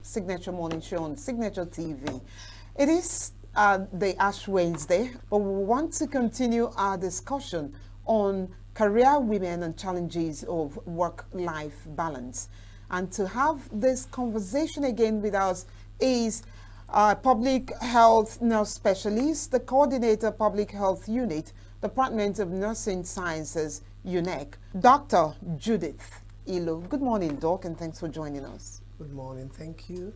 Signature Morning Show on Signature TV. It is the Ash Wednesday, but we want to continue our discussion on career women and challenges of work-life balance. And to have this conversation again with us is public health nurse specialist, the coordinator public health unit, Department of Nursing Sciences, UNEC, Dr. Judith Ilo. Good morning, Doc, and thanks for joining us. Good morning, thank you.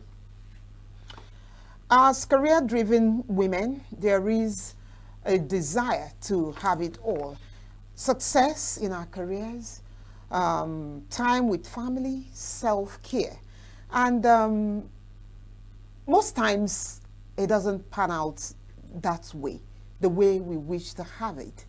As career-driven women, there is a desire to have it all. Success in our careers, time with family, self-care. And most times it doesn't pan out that way, the way we wish to have it.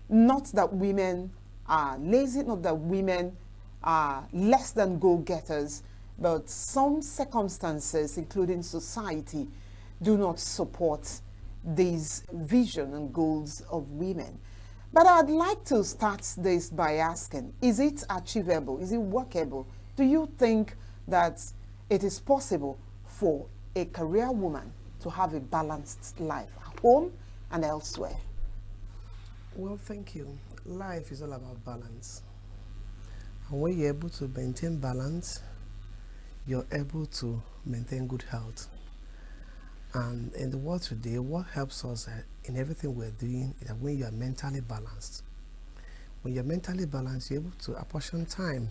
Not that women are lazy, not that women are less than go-getters, but some circumstances, including society, do not support these vision and goals of women. But I'd like to start this by asking, is it achievable? Is it workable? Do you think that it is possible for a career woman to have a balanced life at home and elsewhere? Well, thank you. Life is all about balance. And when you're able to maintain balance, you're able to maintain good health. And in the world today, what helps us in everything we're doing is that when you are mentally balanced. When you're mentally balanced, you're able to apportion time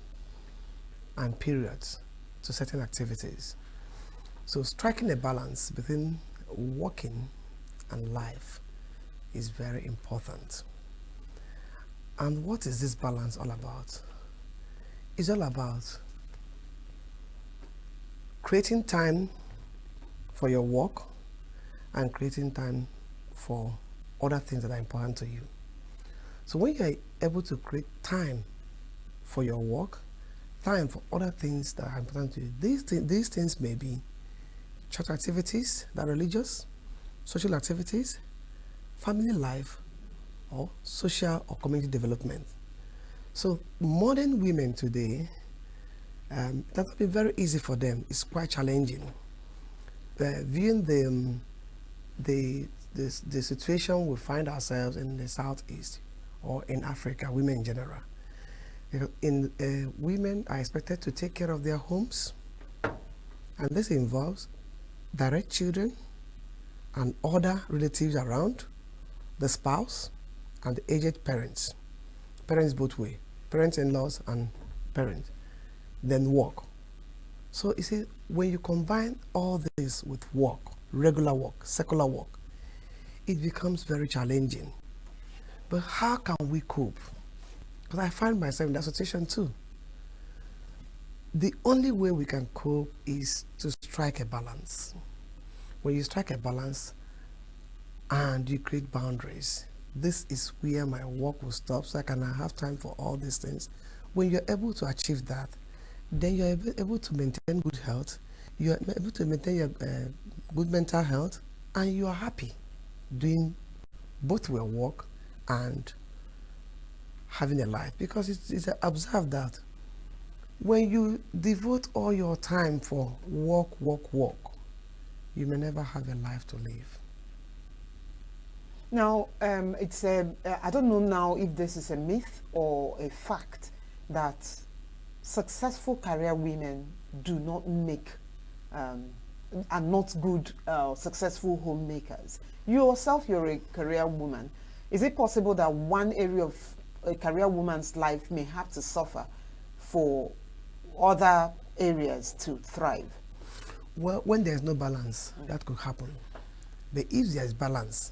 and periods to certain activities. So striking a balance between working and life is very important. And what is this balance all about? It's all about creating time for your work and creating time for other things that are important to you. So when you are able to create time for your work, time for other things that are important to you, these things may be church activities that are religious, social activities, family life, or social or community development. So modern women today, that has been very easy for them. It's quite challenging. Viewing the situation we find ourselves in the Southeast or in Africa, women in general. Women are expected to take care of their homes, and this involves direct children and other relatives around, the spouse, and the aged parents. Parents both way, parents-in-laws and parents. Then work. So you see, when you combine all this with work, regular work, secular work, it becomes very challenging. But how can we cope? Because I find myself in that situation too. The only way we can cope is to strike a balance. When you strike a balance and you create boundaries, this is where my work will stop so I can have time for all these things. When you're able to achieve that, then you're able to maintain good health, you're able to maintain your good mental health, and you are happy doing both your work and having a life. Because it's observed that when you devote all your time for work, you may never have a life to live. Now, I don't know now if this is a myth or a fact that successful career women do not make, are not good, successful homemakers. You yourself, you're a career woman. Is it possible that one area of a career woman's life may have to suffer for other areas to thrive? Well, when there's no balance, that could happen. But if there is balance,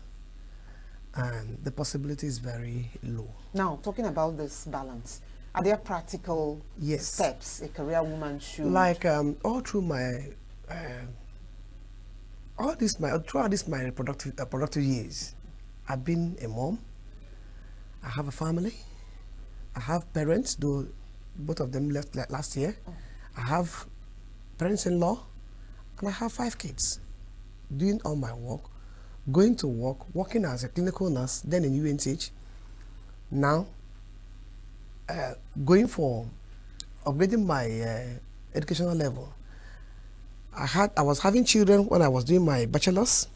the possibility is very low. Now, talking about this balance, are there practical steps a career woman should? Like all through my throughout my productive years, I've been a mom. I have a family. I have parents, though both of them left last year. I have parents-in-law, and I have 5 kids. Doing all my work, going to work, working as a clinical nurse, then in UNH. Now, going for upgrading my educational level. I was having children when I was doing my bachelor's.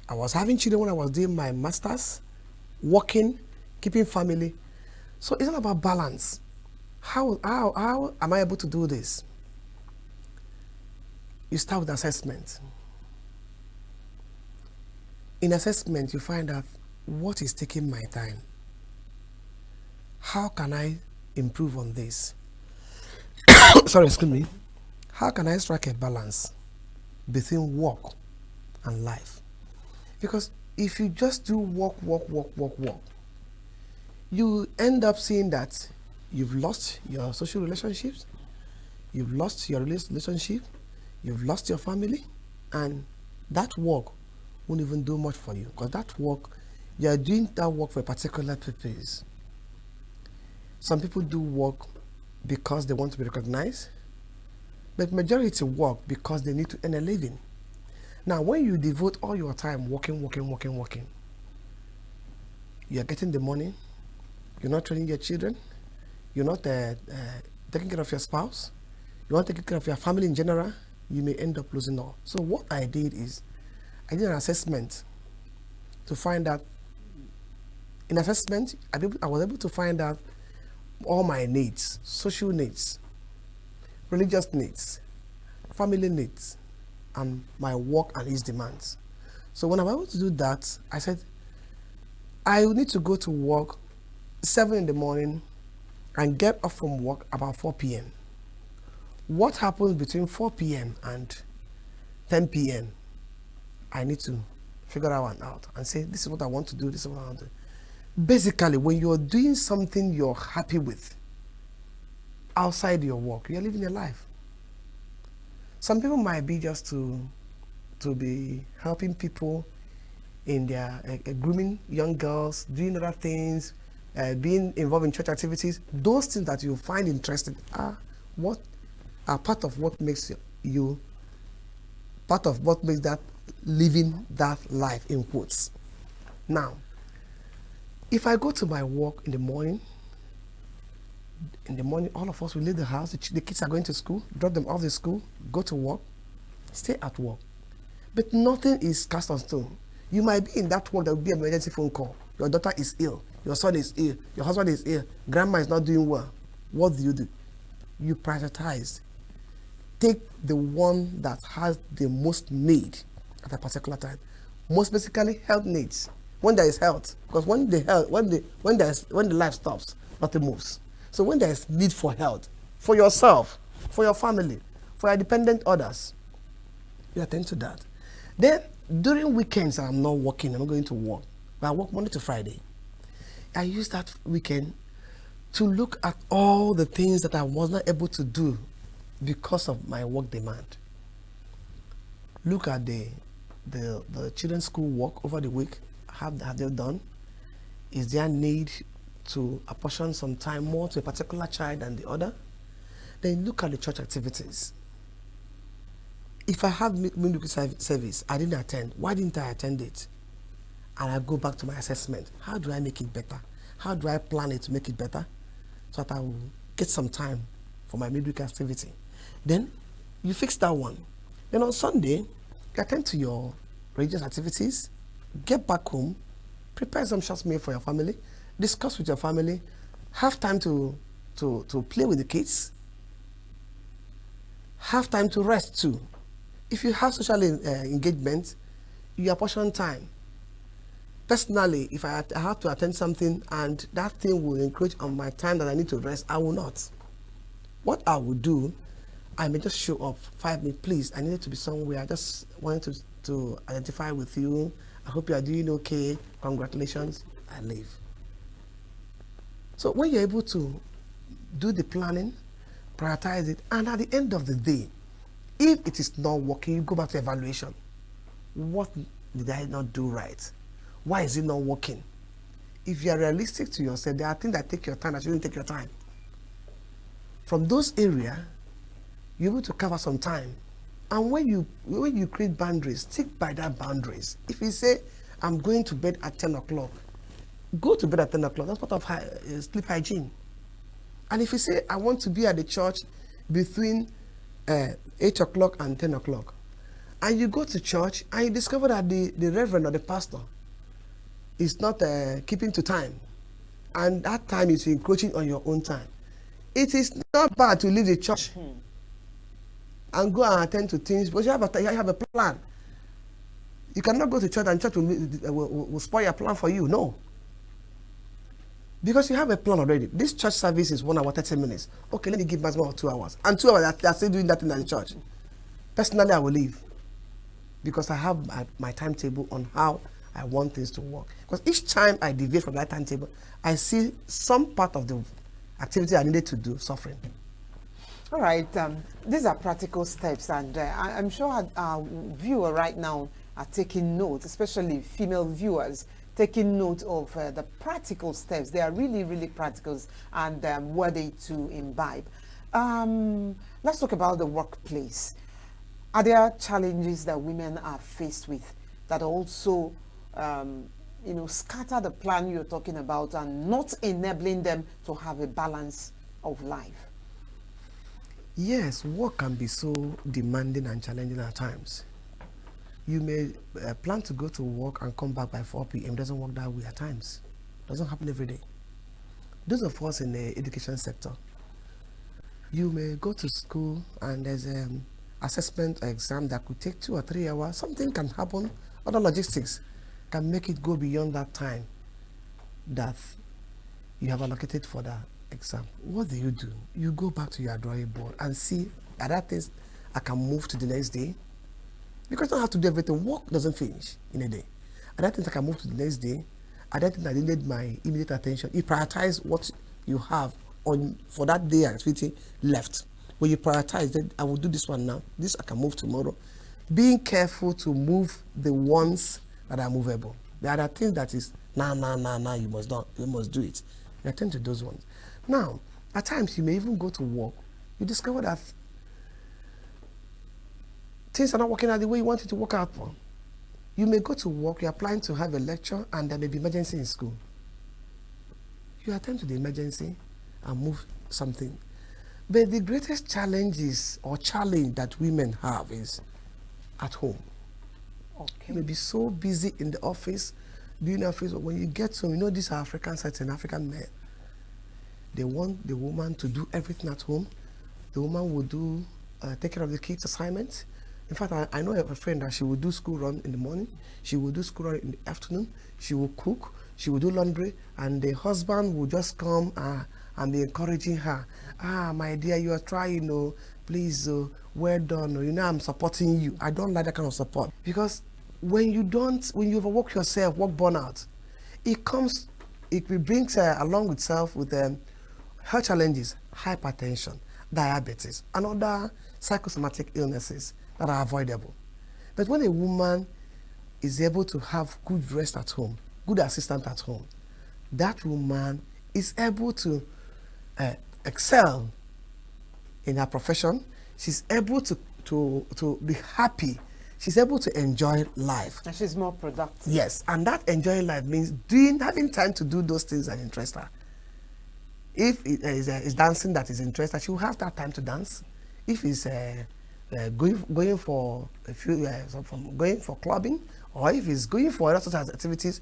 I was having children when I was doing my master's, working, keeping family. So it's all about balance. How am I able to do this? You start with assessment. In assessment, you find out what is taking my time. How can I improve on this? Sorry, excuse me. How can I strike a balance between work and life? Because if you just do work, you end up seeing that you've lost your social relationships, you've lost your relationship, you've lost your family, and that work won't even do much for you, because that work, you're doing that work for a particular purpose. Some people do work because they want to be recognized, but majority work because they need to earn a living. Now, when you devote all your time working, you're getting the money, you're not training your children, you're not taking care of your spouse, you're not taking care of your family in general, you may end up losing all. So what I did is, I did an assessment to find out, in assessment, I was able to find out all my needs, social needs, religious needs, family needs, and my work and its demands. So when I was able to do that, I said, I need to go to work 7 in the morning and get off from work about 4 p.m. What happens between 4 p.m. and 10 p.m.? I need to figure that one out and say, this is what I want to do, this is what I want to do. Basically, when you're doing something you're happy with outside your work, you're living your life. Some people might be just to be helping people in their grooming young girls, doing other things, being involved in church activities. Those things that you find interesting are part of what makes you part of what makes that living that life, in quotes. Now, if I go to my work in the morning, all of us will leave the house, the kids are going to school, drop them off to school, go to work, stay at work. But nothing is cast on stone. You might be in that work, there will be an emergency phone call. Your daughter is ill, your son is ill, your husband is ill, grandma is not doing well. What do? You prioritize. Take the one that has the most need at a particular time. Most basically, health needs. When there is health, because when the life stops, nothing moves. So when there is need for health, for yourself, for your family, for your dependent others, you attend to that. Then during weekends, I'm not working, I'm not going to work, but I work Monday to Friday. I use that weekend to look at all the things that I was not able to do because of my work demand. Look at the children's school work over the week. Have they done? Is there a need to apportion some time more to a particular child than the other? Then look at the church activities. If I have midweek service, I didn't attend. Why didn't I attend it? And I go back to my assessment. How do I make it better? How do I plan it to make it better? So that I will get some time for my midweek activity. Then you fix that one. Then on Sunday, you attend to your religious activities, get back home, prepare some short meal for your family, discuss with your family, have time to play with the kids, have time to rest too. If you have social engagement, you apportion time. Personally, if I have to attend something and that thing will encroach on my time that I need to rest, I will not. What I will do, I may just show up 5 minutes, please, I needed to be somewhere, I just wanted to identify with you, I hope you are doing okay, congratulations, I leave. So when you're able to do the planning, prioritize it, and at the end of the day, if it is not working, you go back to evaluation. What did I not do right? Why is it not working? If you are realistic to yourself, there are things that take your time that shouldn't take your time. From those areas, you're able to cover some time. And when you create boundaries, stick by that boundaries. If you say, I'm going to bed at 10 o'clock, go to bed at 10 o'clock. That's part of sleep hygiene. And if you say, I want to be at the church between 8 o'clock and 10 o'clock, And you go to church and you discover that the reverend or the pastor is not keeping to time. And that time is encroaching on your own time. It is not bad to leave the church and go and attend to things, but you have a plan. You cannot go to church and church will spoil your plan for you. No. Because you have a plan already. This church service is 1 hour, 30 minutes. Okay, let me give maximum of 2 hours. And 2 hours, they are still doing that in the church. Personally, I will leave. Because I have my timetable on how I want things to work. Because each time I deviate from that timetable, I see some part of the activity I needed to do suffering. All right, these are practical steps, and I'm sure our viewer right now are taking note, especially female viewers, taking note of the practical steps. They are really, really practical and worthy to imbibe. Let's talk about the workplace. Are there challenges that women are faced with that also scatter the plan you're talking about and not enabling them to have a balance of life? Yes, work can be so demanding and challenging at times. You may plan to go to work and come back by 4 p.m. It doesn't work that way at times. It doesn't happen every day. Those of us in the education sector, you may go to school and there's an assessment exam that could take 2 or 3 hours. Something can happen. Other logistics can make it go beyond that time that you have allocated for that exam. What do? You go back to your drawing board and see, are there things I can move to the next day? Because you don't have to do everything. Work doesn't finish in a day. Are there things I can move to the next day? Are there things that needed my immediate attention? You prioritize what you have on for that day activity left. When you prioritize that, I will do this one now. This I can move tomorrow. Being careful to move the ones that are movable. There are things that is you must do it. You attend to those ones. Now, at times you may even go to work. You discover that things are not working out the way you want it to work out for. You may go to work, you're applying to have a lecture, and there may be emergency in school. You attend to the emergency and move something. But the greatest challenge that women have is at home. Okay. You may be so busy in the office, doing office, but when you get home, these are African sites and African men. They want the woman to do everything at home. The woman will take care of the kids' assignments. In fact, I know of a friend that she will do school run in the morning, she will do school run in the afternoon, she will cook, she will do laundry, and the husband will just come and be encouraging her. My dear, you are trying, please, well done, I'm supporting you. I don't like that kind of support. Because when you overwork yourself, work burnout, it brings along itself with health challenges, hypertension, diabetes, and other psychosomatic illnesses that are avoidable. But when a woman is able to have good rest at home, good assistance at home, that woman is able to excel in her profession. She's able to be happy. She's able to enjoy life. And she's more productive. Yes, and that enjoying life means having time to do those things that interest her. If it's dancing that is interested, she will have that time to dance. If it's going for clubbing, or if it's going for other such activities,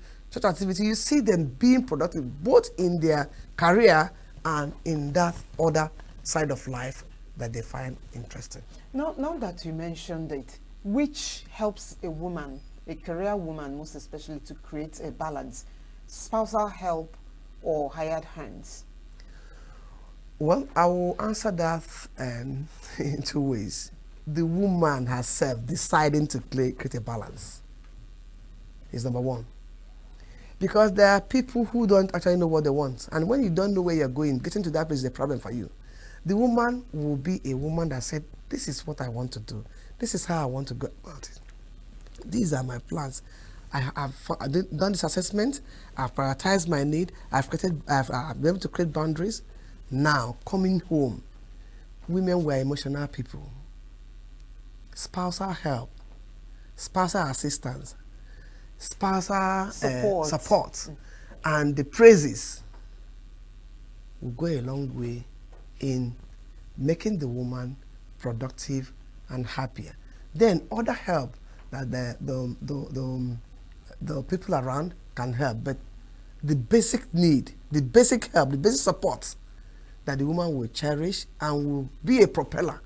you see them being productive both in their career and in that other side of life that they find interesting. Now that you mentioned it, which helps a woman, a career woman most especially, to create a balance? Spousal help or hired hands? Well, I will answer that in 2 ways. The woman herself deciding to create a balance is number one. Because there are people who don't actually know what they want. And when you don't know where you're going, getting to that place is a problem for you. The woman will be a woman that said, this is what I want to do. This is how I want to go about it. These are my plans. I've done this assessment. I've prioritized my need. I've been able to create boundaries. Now, coming home, women were emotional people. Spousal help, spousal assistance, spousal support, and the praises will go a long way in making the woman productive and happier. Then other help that the people around can help, but the basic need, the basic help, the basic support that the woman will cherish and will be a propeller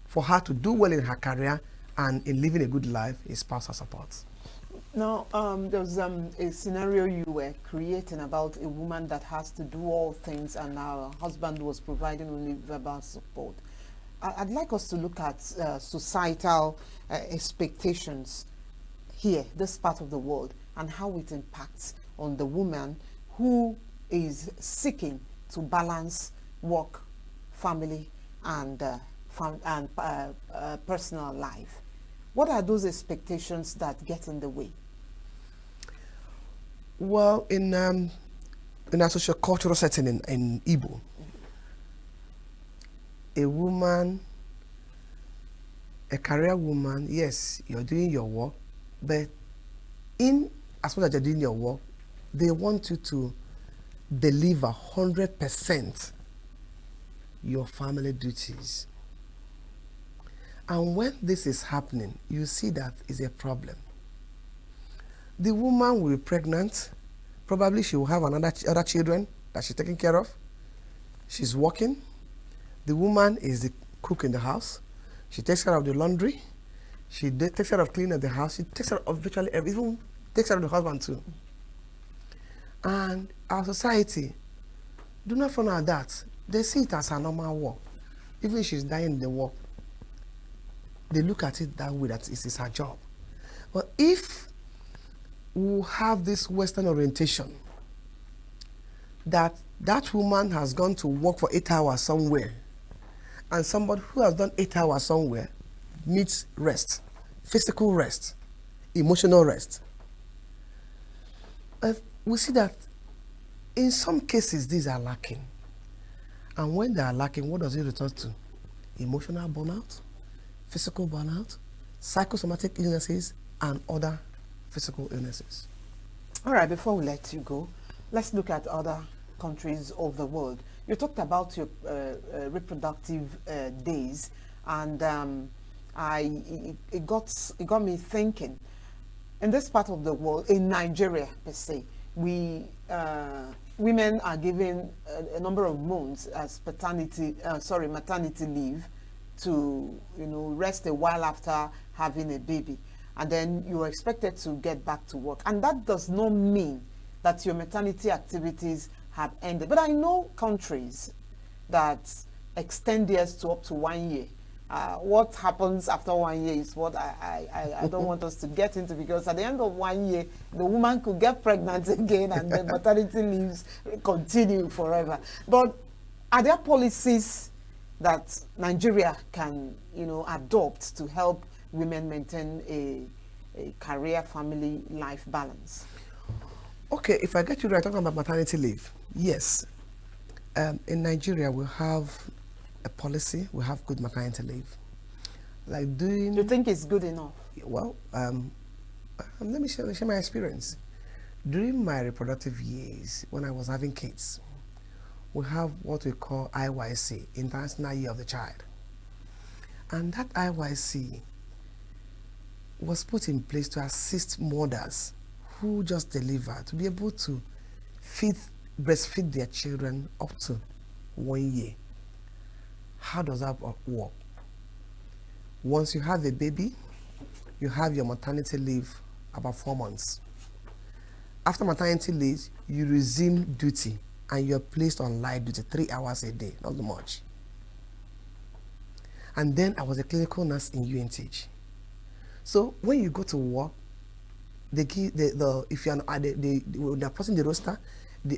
for her to do well in her career and in living a good life is spousal support. Now, there was a scenario you were creating about a woman that has to do all things and her husband was providing only verbal support. I'd like us to look at societal expectations here, this part of the world, and how it impacts on the woman who is seeking to balance work, family, and personal life. What are those expectations that get in the way? Well, in a socio-cultural setting in Igbo, a woman, a career woman, yes, you're doing your work, but as much as you're doing your work, they want you to deliver 100% your family duties. And when this is happening, you see that is a problem. The woman will be pregnant. Probably she will have other children that she's taking care of. She's working. The woman is the cook in the house. She takes care of the laundry. She takes care of cleaning the house. She takes care of virtually everything. Even takes care of the husband too. And our society do not follow that. They see it as a normal work. Even if she's dying in the work, they look at it that way, that it is her job. But if we have this Western orientation, that woman has gone to work for 8 hours somewhere, and somebody who has done 8 hours somewhere needs rest, physical rest, emotional rest. We see that in some cases these are lacking. And when they are lacking, what does it result to? Emotional burnout, physical burnout, psychosomatic illnesses, and other physical illnesses. All right, before we let you go, let's look at other countries of the world. You talked about your reproductive days, and it got me thinking. In this part of the world, in Nigeria per se, women are given a number of months as maternity leave to rest a while after having a baby, and then you are expected to get back to work. And that does not mean that your maternity activities have ended. But I know countries that extend theirs to up to 1 year. What happens after 1 year is what I don't want us to get into, because at the end of 1 year, the woman could get pregnant again and the maternity leaves continue forever. But are there policies that Nigeria can, adopt to help women maintain a career, family, life balance? Okay, if I get you right, talking about maternity leave, yes. In Nigeria, we have a policy, we have good maternity leave. Like doing... Do you think it's good enough? Well, let me share my experience. During my reproductive years, when I was having kids, we have what we call IYC, International Year of the Child. And that IYC was put in place to assist mothers who just delivered to be able to breastfeed their children up to 1 year. How does that work? Once you have a baby, you have your maternity leave about 4 months. After maternity leave, you resume duty and you're placed on light duty, 3 hours a day, not much. And then I was a clinical nurse in UNTH. So when you go to work, they give if you're they're posting the roster,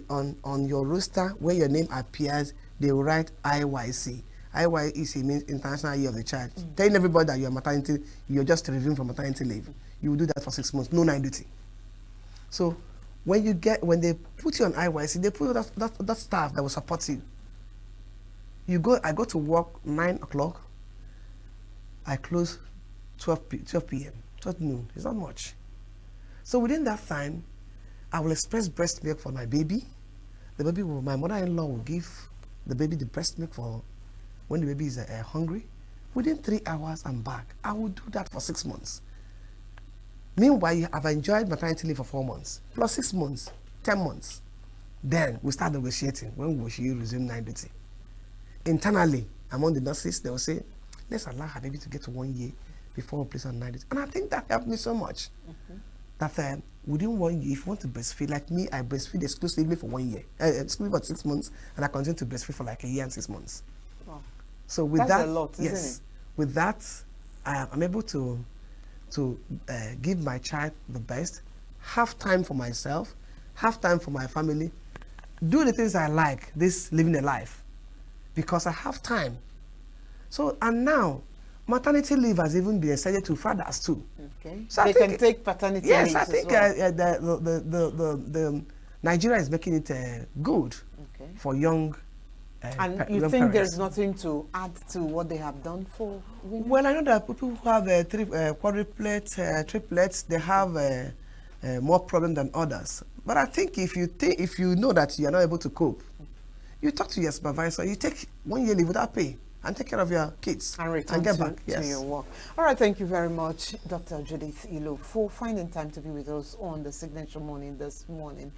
on your roster where your name appears, they will write IYC. IYC means International Year of the Child. Telling everybody that you're just reviewing from maternity leave. You will do that for 6 months, no night duty. So when they put you on IYC, they put that staff that will support you. I go to work 9 o'clock. I close 12 p.m. 12 noon. It's not much. So within that time, I will express breast milk for my baby. My mother-in-law will give the baby the breast milk for when the baby is hungry. Within 3 hours, I'm back. I will do that for 6 months. Meanwhile, I've enjoyed maternity leave for 4 months, plus 6 months, 10 months. Then we start negotiating. When will she resume night duty? Internally, among the nurses, they will say, let's allow her baby to get to 1 year before we place her on night duty. And I think that helped me so much. That within 1 year, if you want to breastfeed, like me, I breastfeed exclusively for 1 year, exclusively for 6 months, and I continue to breastfeed for like 1 year and 6 months. Wow. So with That's that, a lot, isn't yes, it? with that, I'm able to give my child the best, have time for myself, have time for my family, do the things I like, this living a life, because I have time. So, and now, maternity leave has even been extended to fathers too. Okay. So They can take paternity yes, leave I as think well. the Nigeria is making it good Okay. for young. And you young think parents. there's nothing to add to what they have done for women? Well, I know that people who have quadruplets, triplets, they have more problem than others. But I think if you know that you are not able to cope, you talk to your supervisor. You take 1 year leave without pay and take care of your kids And return get to, back. Yes. to your work. All right, thank you very much, Dr. Judith Ilo, for finding time to be with us on the Signature Morning this morning.